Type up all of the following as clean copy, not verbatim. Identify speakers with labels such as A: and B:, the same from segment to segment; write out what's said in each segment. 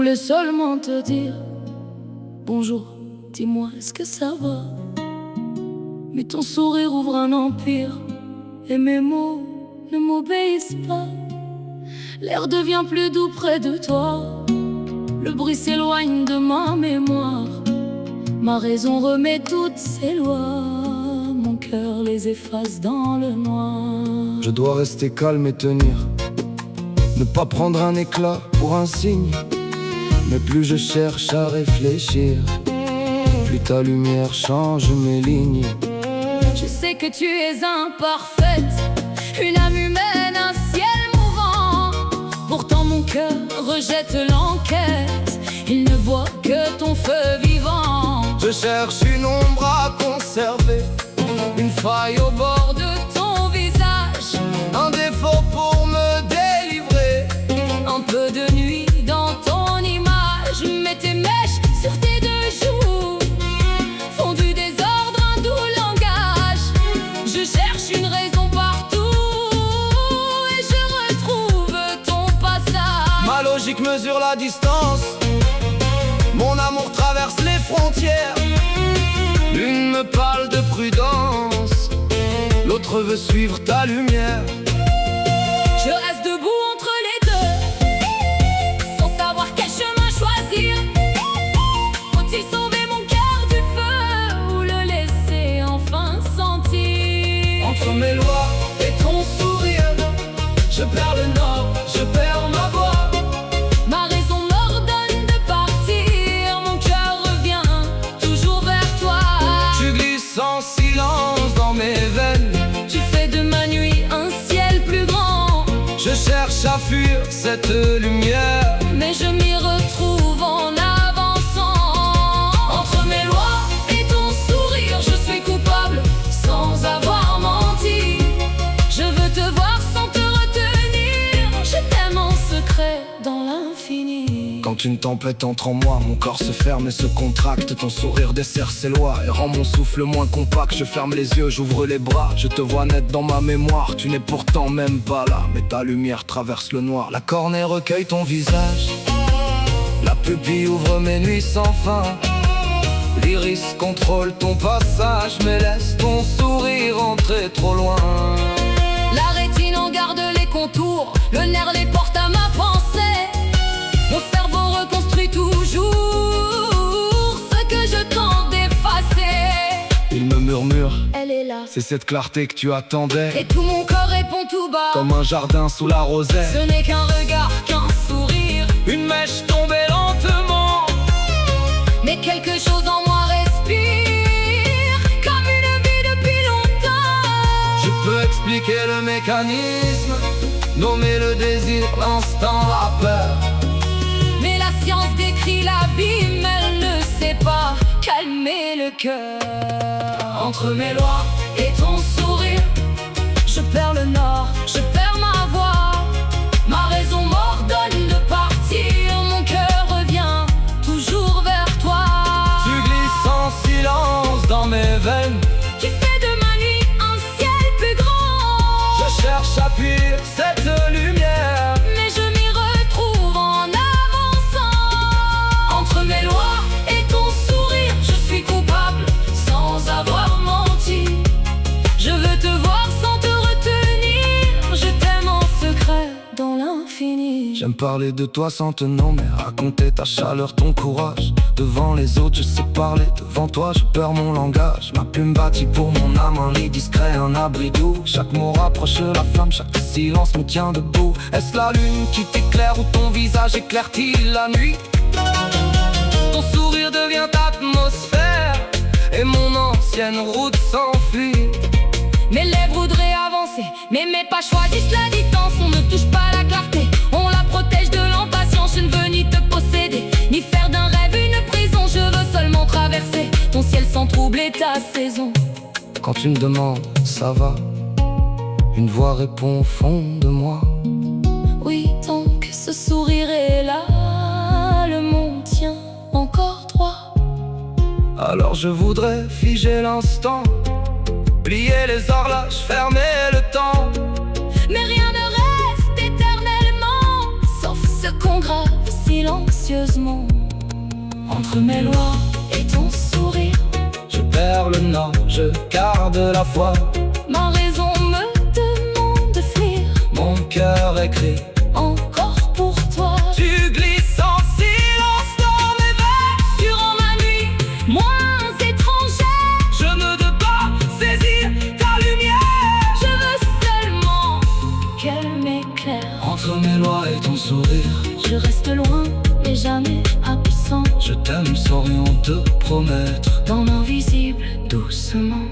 A: voulais seulement te dire bonjour, dis-moi, est-ce que ça va? Mais ton sourire ouvre un empire et mes mots ne m'obéissent pas. L'air devient plus doux près de toi, le bruit s'éloigne de ma mémoire. Ma raison remet toutes ses lois, mon cœur les efface dans le noir.
B: Je dois rester calme et tenir, ne pas prendre un éclat pour un signe. Mais plus je cherche à réfléchir, plus ta lumière change mes lignes.
A: Je sais que tu es imparfaite, une âme humaine, un ciel mouvant. Pourtant mon cœur rejette l'enquête, il ne voit que ton feu vivant.
B: Je cherche une ombre à conserver, une faille au bord de
A: ton visage,
B: un défaut pour me délivrer,
A: un peu de nuit dans ton image. Mais tes mèches sur tes deux joues font du désordre un doux langage. Je cherche une raison partout et je retrouve ton passage.
B: Ma logique mesure la distance, mon amour traverse les frontières. L'une me parle de prudence, l'autre veut suivre ta lumière.
A: Je reste debout entre les deux, sans savoir quel chemin choisir. Faut-il sauver mon cœur du feu ou le laisser enfin sentir?
B: Entre mes lois et ton sourire, je perds le nord, je perds ma voix.
A: Ma raison m'ordonne de partir, mon cœur revient toujours vers toi.
B: Tu glisses en silence dans mes veines,
A: tu fais de ma nuit un ciel plus grand.
B: je cherche à fuir cette lumière,
A: mais je m'y retrouve en avançant. Entre mes lois et ton sourire, je suis coupable sans avoir menti. Je veux te voir sans te retenir, je t'aime en secret dans l'infini.
B: Quand une tempête entre en moi, mon corps se ferme et se contracte. Ton sourire dessert ses lois et rend mon souffle moins compact. Je ferme les yeux, j'ouvre les bras, je te vois net dans ma mémoire. Tu n'es pourtant même pas là, mais ta lumière traverse le noir. La cornée recueille ton visage, la pupille ouvre mes nuits sans fin. L'iris contrôle ton passage, mais laisse ton sourire entrer trop loin.
A: La rétine en garde les contours, le nerf les porte à ma pensée. Mon cerveau reconstruit toujours ce que je tente d'effacer.
B: Il me murmure,
A: elle est là,
B: c'est cette clarté que tu attendais.
A: et tout mon corps répond tout bas,
B: Comme un jardin sous la rosée,
A: ce n'est qu'un regard, qu'un sourire.
B: une mèche tombée lentement,
A: Mais quelque chose en moi respire, comme une vie depuis longtemps.
B: je peux expliquer le mécanisme, nommer le désir, l'instant, la peur.
A: Mais la science décrit l'abîme, elle ne sait pas calmer le cœur.
B: Entre mes lois
A: Et ton sourire, je perds le nord, je perds ma voix. Ma raison m'ordonne de partir, mon cœur revient toujours vers toi.
B: tu glisses en silence dans mes veines,
A: Tu fais de ma nuit un ciel plus grand.
B: je cherche à fuir cette lumière,
A: Mais je m'y retrouve en avançant. Entre mes lois et ton sourire, je suis coupable sans avoir menti. Je veux te voir sans te retenir, je t'aime en secret dans l'infini.
B: J'aime parler de toi sans te nommer, raconter ta chaleur, ton courage. Devant les autres je sais parler, devant toi je perds mon langage. Ma plume bâtit pour mon âme un lit discret, un abri doux. Chaque mot rapproche la flamme, chaque silence me tient debout. Est-ce la lune qui t'éclaire ou ton visage éclaire-t-il la nuit? Ton sourire devient atmosphère et mon ancienne route s'enfuit.
A: Mes lèvres voudraient avancer, mais mes pas choisissent la distance. On ne touche pas à la clarté, on la protège de l'impatience. Je ne veux ni te posséder, ni faire d'un rêve une prison. Je veux seulement traverser ton ciel sans troubler ta saison.
B: Quand tu me demandes, ça va? Une voix répond au fond de moi.
A: Oui, tant que ce sourire est là, le monde tient encore droit.
B: Alors je voudrais figer l'instant, plier les horloges, fermer le temps.
A: Mais rien ne reste éternellement, sauf ce qu'on grave silence silencieusement. Entre mes lois et ton sourire,
B: je perds le nord, je garde la foi.
A: ma raison me demande de fuir.
B: Mon cœur écrit
A: Encore pour toi,
B: tu glisses en silence dans mes veines.
A: durant ma nuit moins étrangère,
B: Je ne veux pas saisir ta lumière.
A: je veux seulement qu'elle m'éclaire.
B: Entre mes lois et ton sourire,
A: Je reste loin mais jamais absent,
B: je t'aime sans rien te promettre.
A: dans l'invisible doucement.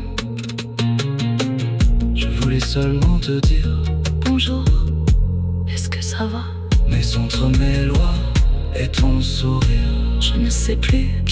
B: Je voulais seulement te dire,
A: Bonjour, est-ce que ça va?
B: mais entre mes lois et ton sourire,
A: Je ne sais plus